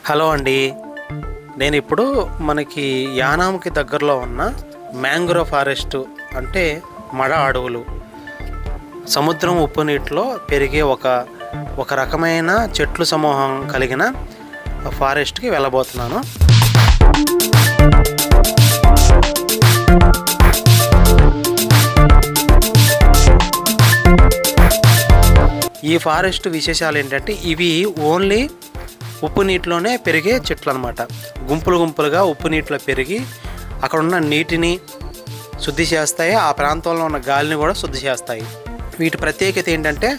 Hello అండి. నేను ఇప్పుడు మనకి యానాంకి దగ్గరలో ఉన్న మ్యాంగ్రోవ్ ఫారెస్ట్ అంటే మడ అడవులు, సముద్రం ఉప్పు నీటిలో పెరిగే ఒక రకమైన చెట్లు సమూహం కలిగిన ఫారెస్ట్కి వెళ్ళబోతున్నాను. ఈ ఫారెస్ట్ విశేషాలు ఏంటంటే ఇవి ఓన్లీ ఉప్పు నీటిలోనే పెరిగే చెట్లు అనమాట. గుంపులు గుంపులుగా ఉప్పు నీటిలో పెరిగి అక్కడ ఉన్న నీటిని శుద్ధి చేస్తాయి, ఆ ప్రాంతంలో ఉన్న గాలిని కూడా శుద్ధి చేస్తాయి. వీటి ప్రత్యేకత ఏంటంటే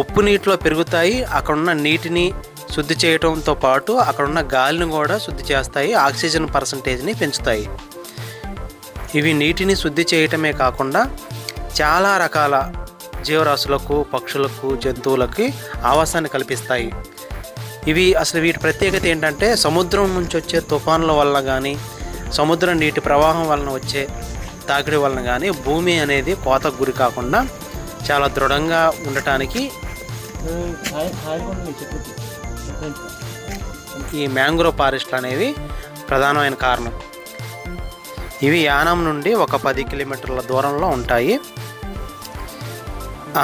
ఉప్పు నీటిలో పెరుగుతాయి, అక్కడ ఉన్న నీటిని శుద్ధి చేయడంతో పాటు అక్కడ ఉన్న గాలిని కూడా శుద్ధి చేస్తాయి, ఆక్సిజన్ పర్సంటేజ్ని పెంచుతాయి. ఇవి నీటిని శుద్ధి చేయటమే కాకుండా చాలా రకాల జీవరాశులకు, పక్షులకు, జంతువులకి ఆవాసాన్ని కల్పిస్తాయి. వీటి ప్రత్యేకత ఏంటంటే సముద్రం నుంచి వచ్చే తుఫాన్ల వల్ల కానీ, సముద్రం నీటి ప్రవాహం వలన వచ్చే తాకిడి వలన కానీ భూమి అనేది కోతకు గురి కాకుండా చాలా దృఢంగా ఉండటానికి ఈ మ్యాంగ్రోవ్ ఫారెస్ట్లు అనేవి ప్రధానమైన కారణం. ఇవి యానాం నుండి ఒక 10 కిలోమీటర్ల దూరంలో ఉంటాయి.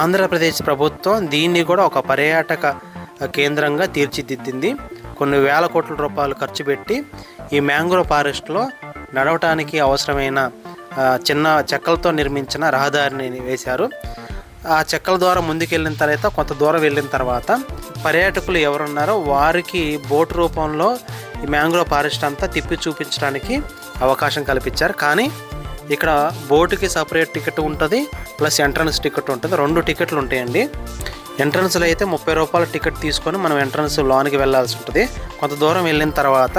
ఆంధ్రప్రదేశ్ ప్రభుత్వం దీన్ని కూడా ఒక పర్యాటక కేంద్రంగా తీర్చిదిద్దింది. కొన్ని వేల కోట్ల రూపాయలు ఖర్చు పెట్టి ఈ మ్యాంగ్రోవ్ ఫారెస్ట్లో నడవటానికి అవసరమైన చిన్న చెక్కలతో నిర్మించిన రహదారిని వేశారు. ఆ చెక్కల ద్వారా ముందుకెళ్ళిన తర్వాత కొంత దూరం వెళ్ళిన తర్వాత పర్యాటకులు ఎవరున్నారో వారికి బోటు రూపంలో ఈ మ్యాంగ్రోవ్ ఫారెస్ట్ అంతా తిప్పి చూపించడానికి అవకాశం కల్పించారు. కానీ ఇక్కడ బోటుకి సపరేట్ టికెట్ ఉంటుంది, ప్లస్ ఎంట్రన్స్ టికెట్ ఉంటుంది. 2 టికెట్లు ఉంటాయండి. ఎంట్రన్స్లో అయితే 30 రూపాయల టికెట్ తీసుకొని మనం ఎంట్రన్స్ లోనికి వెళ్ళాల్సి ఉంటుంది. కొంత దూరం వెళ్ళిన తర్వాత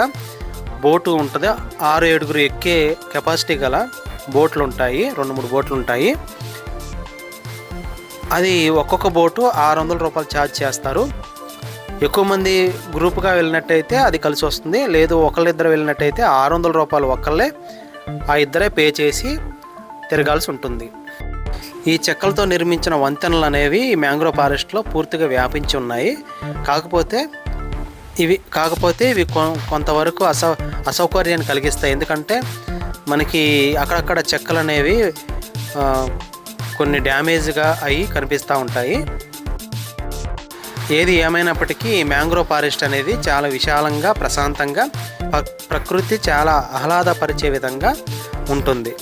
బోటు ఉంటుంది. 6-7 ఎక్కే కెపాసిటీ గల బోట్లు ఉంటాయి, 2-3 బోట్లు ఉంటాయి. అది ఒక్కొక్క బోటు 600 రూపాయలు ఛార్జ్ చేస్తారు. ఎక్కువ మంది గ్రూప్గా వెళ్ళినట్టయితే అది కలిసి వస్తుంది. లేదు ఒకళ్ళిద్దరు వెళ్ళినట్టయితే 600 రూపాయలు ఒక్కళ్ళే, ఆ ఇద్దరే పే చేసి తిరగాల్సి ఉంటుంది. ఈ చెక్కలతో నిర్మించిన వంతెనలు అనేవి మ్యాంగ్రోవ్ ఫారెస్ట్లో పూర్తిగా వ్యాపించి ఉన్నాయి. కాకపోతే ఇవి కొంతవరకు అసౌకర్యాన్ని కలిగిస్తాయి. ఎందుకంటే మనకి అక్కడక్కడ చెక్కలు అనేవి కొన్ని డ్యామేజ్గా అయ్యి కనిపిస్తూ ఉంటాయి. ఏది ఏమైనప్పటికీ మ్యాంగ్రోవ్ ఫారెస్ట్ అనేది చాలా విశాలంగా, ప్రశాంతంగా, ప్రకృతి చాలా ఆహ్లాదపరిచే విధంగా ఉంటుంది.